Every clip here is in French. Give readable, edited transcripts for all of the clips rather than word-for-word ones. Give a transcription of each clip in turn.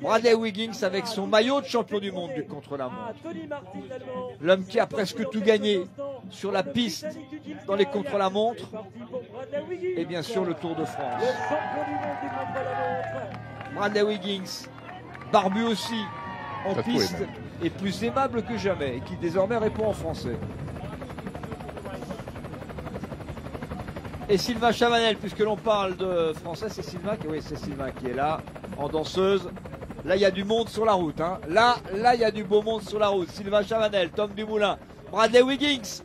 Bradley Wiggins avec son maillot de champion du monde du contre-la-montre. L'homme qui a presque tout gagné sur la piste, dans les contre-la-montre. Et bien sûr le Tour de France. Bradley Wiggins, barbu aussi, en piste, et plus aimable que jamais, et qui désormais répond en français. Et Sylvain Chavanel, puisque l'on parle de français, c'est Sylvain qui est là, en danseuse. Là, il y a du monde sur la route. Hein. Là, il y a du beau monde sur la route. Sylvain Chavanel, Tom Dumoulin, Bradley Wiggins.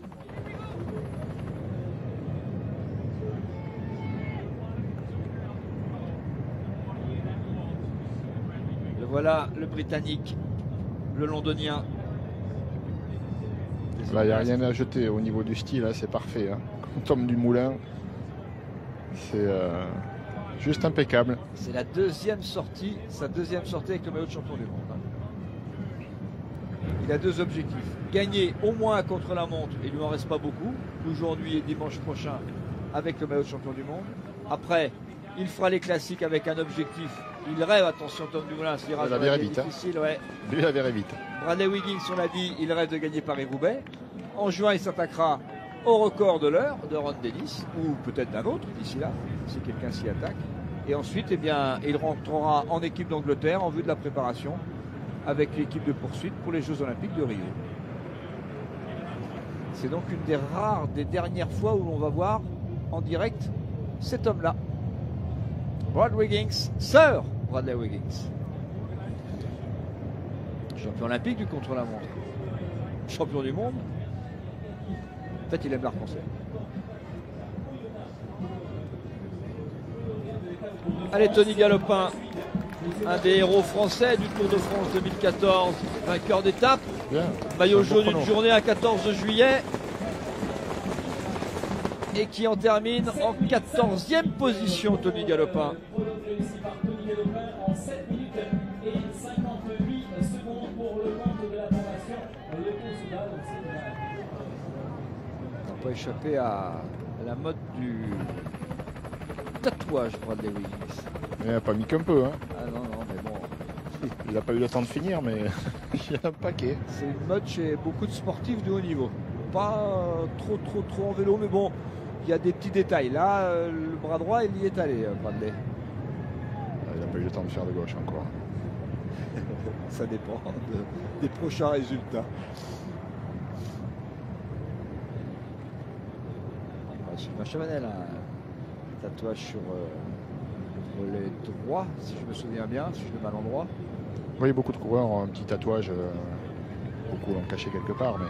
Le voilà, le Britannique, le Londonien. Là, il n'y a rien à jeter au niveau du style, c'est parfait. Hein. Tom Dumoulin, c'est juste impeccable. C'est la deuxième sortie, sa deuxième sortie avec le maillot de champion du monde. Hein. Il a deux objectifs. Gagner au moins un contre-la-montre, il ne lui en reste pas beaucoup, aujourd'hui et dimanche prochain avec le maillot de champion du monde. Après, il fera les classiques avec un objectif. Il rêve, attention Tom Dumoulin, s'il il verrait vite. Difficile, ouais. Lui, il verrait vite. Bradley Wiggins, on l'a dit, il rêve de gagner Paris-Roubaix. En juin, il s'attaquera au record de l'heure de Ron Dennis, ou peut-être d'un autre d'ici là, si quelqu'un s'y attaque. Et ensuite, eh bien, il rentrera en équipe d'Angleterre en vue de la préparation avec l'équipe de poursuite pour les Jeux Olympiques de Rio. C'est donc une des rares, des dernières fois où l'on va voir en direct cet homme-là. Bradley Wiggins, Sir Bradley Wiggins. Champion olympique du contre-la-montre. Champion du monde. En fait, il aime l'arc-en-ciel. Allez, Tony Galopin, un des héros français du Tour de France 2014, vainqueur d'étape. Maillot jaune d'une journée à 14 juillet. Et qui en termine en 14e position, Tony Galopin. On n'a pas échappé à la mode du tatouage, Bradley Wiggins. Il n'a pas mis qu'un peu. Hein. Ah non, mais bon. Il n'a pas eu le temps de finir, mais il y a un paquet. C'est une mode chez beaucoup de sportifs de haut niveau. Pas trop en vélo, mais bon, il y a des petits détails. Là, le bras droit, il y est allé, Bradley. Il n'a pas eu le temps de faire de gauche encore. Ça dépend des prochains résultats. Sylvain Chavanel a un tatouage sur les droits, si je me souviens bien, si je le mal endroit. Oui, beaucoup de coureurs ont un petit tatouage, beaucoup l'ont caché quelque part, mais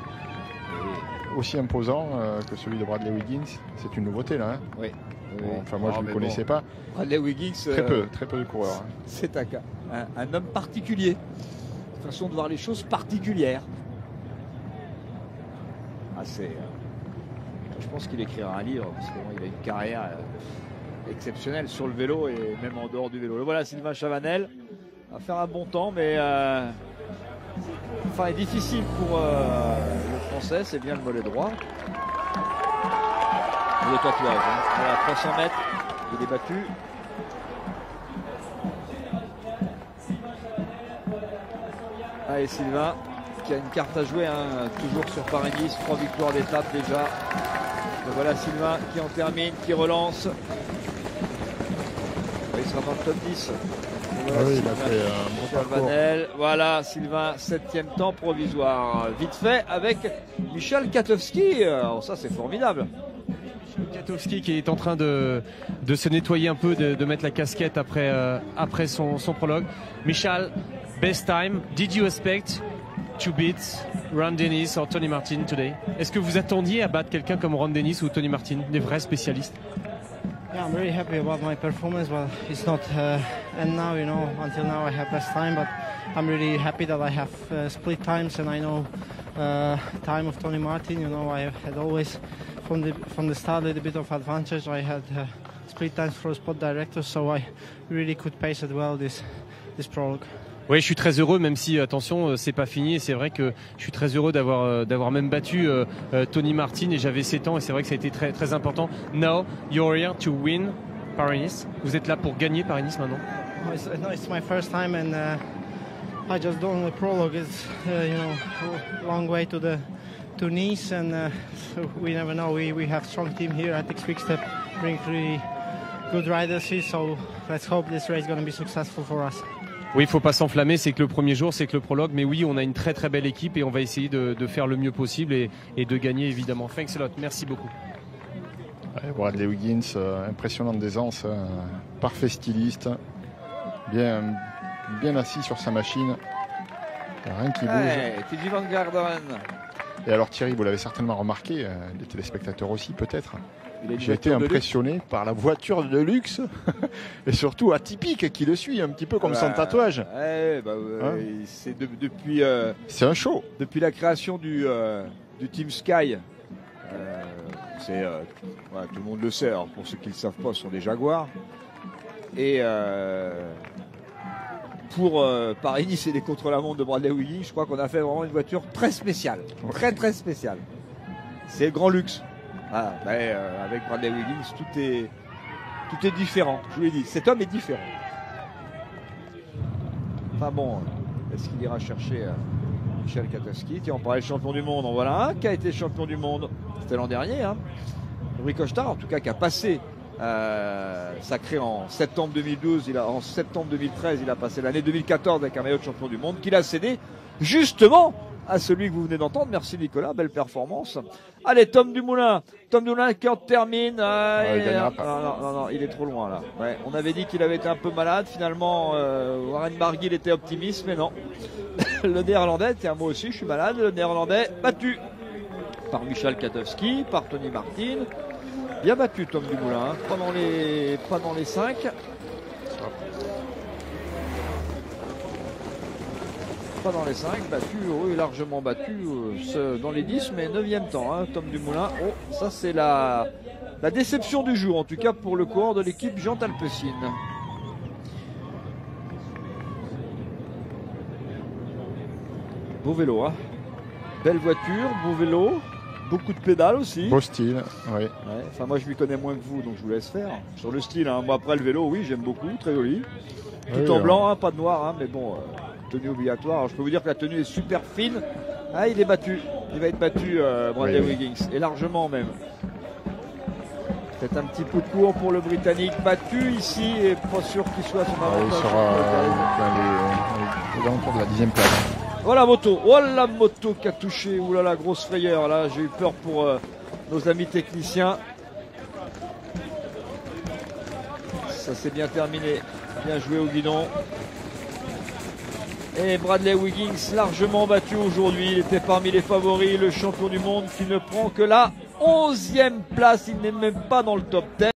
aussi imposant que celui de Bradley Wiggins. C'est une nouveauté là. Hein. Oui. Bon, enfin, moi je ne le connaissais pas. Bradley Wiggins, très peu de coureurs. Hein. C'est un homme particulier. Une façon de voir les choses particulière. Je pense qu'il écrira un livre parce qu'il a une carrière exceptionnelle sur le vélo et même en dehors du vélo. Le voilà, Sylvain Chavanel va faire un bon temps, mais est difficile pour le Français. C'est bien le mollet droit. Le tatouage, hein. Voilà, 300 mètres, il est battu. Allez, Sylvain qui a une carte à jouer, hein, toujours sur Paris-Nice, 3 victoires d'étape déjà. Et voilà Sylvain qui en termine, qui relance. Il sera dans le top 10. Voilà, il a fait un bon parcours. Voilà Sylvain, 7e temps provisoire. Vite fait avec Michal Katowski. Alors ça c'est formidable. Katowski qui est en train de se nettoyer un peu, de mettre la casquette après son prologue. Michal, best time. Did you expect to beat Ron Dennis or Tony Martin today? Est-ce que vous attendiez à battre quelqu'un comme Ron Dennis ou Tony Martin, des vrais spécialistes? Yeah, I'm really happy about my performance. Well, it's not and now, until now I have best time, but I'm really happy that I have split times, and I know time of Tony Martin. I had always from the start a little bit of advantage. I had split times for spot director, so I really could pace it well this prologue. Oui, je suis très heureux, même si, attention, c'est pas fini. Et c'est vrai que je suis très heureux d'avoir même battu Tony Martin, et j'avais 7 ans, et c'est vrai que ça a été très, très important. Now, you're here to win Paris-Nice. Vous êtes là pour gagner Paris-Nice maintenant? it's my first time, and I just done the prologue. It's a long way to Nice, and so we never know. We have strong team here at Quick-Step, bring really good riders here. So let's hope this race is going to be successful for us. Oui, il faut pas s'enflammer, c'est que le premier jour, c'est que le prologue. Mais oui, on a une très très belle équipe et on va essayer de faire le mieux possible et de gagner évidemment. Thanks a lot, merci beaucoup. Ouais, Bradley Wiggins, impressionnante d'aisance, parfait styliste, bien assis sur sa machine, rien qui bouge. TJ Van Garderen. Et alors Thierry, vous l'avez certainement remarqué, les téléspectateurs aussi peut-être. J'ai été impressionné par la voiture de luxe et surtout atypique qui le suit un petit peu comme son tatouage. C'est depuis. C'est un show. Depuis la création du Team Sky, tout le monde le sait. Alors pour ceux qui ne le savent pas, ce sont des Jaguars. Et pour Paris-Nice et les contre-la-montre de Bradley Wiggins, je crois qu'on a fait vraiment une voiture très spéciale, très très spéciale. C'est le grand luxe. Ah, avec Bradley Wiggins, tout est différent. Je vous l'ai dit, cet homme est différent. Enfin bon, est-ce qu'il ira chercher Michel Katowski? Tiens, on parlait de champion du monde. En voilà un qui a été champion du monde. C'était l'an dernier. Rui Costa, en tout cas, qui a passé sacré en septembre 2012. En septembre 2013, il a passé l'année 2014 avec un maillot de champion du monde qu'il a cédé justement à celui que vous venez d'entendre. Merci Nicolas, belle performance. Allez, Tom Dumoulin qui en termine. Non, il est trop loin là. Ouais, on avait dit qu'il avait été un peu malade. Finalement, Warren Barguil était optimiste, mais non. Le néerlandais, tiens, moi aussi je suis malade. Le néerlandais battu par Michal Katowski, par Tony Martin. Bien battu Tom Dumoulin, pas dans les 5. Pas dans les 5, battu, oui, largement battu dans les 10, mais 9e temps, Tom Dumoulin. Oh, ça c'est la déception du jour, en tout cas pour le coureur de l'équipe Jean Alpecin. Beau vélo, belle voiture, beau vélo, beaucoup de pédales aussi. Beau style, oui. Enfin moi je m'y connais moins que vous, donc je vous laisse faire. Sur le style, moi après le vélo, oui j'aime beaucoup, très joli. Tout en blanc, pas de noir, mais bon... tenue obligatoire. Alors, je peux vous dire que la tenue est super fine. Il est battu. Il va être battu, Bradley Wiggins. Et largement même. Peut-être un petit coup de cours pour le Britannique battu ici et pas sûr qu'il soit à son avantage. Il sera aux alentours de la 10e place. Voilà moto. Oh la moto qui a touché. Ouh là la grosse frayeur. Là, j'ai eu peur pour nos amis techniciens. Ça s'est bien terminé. Bien joué au guidon. Et Bradley Wiggins largement battu aujourd'hui. Il était parmi les favoris, le champion du monde qui ne prend que la 11e place. Il n'est même pas dans le top 10.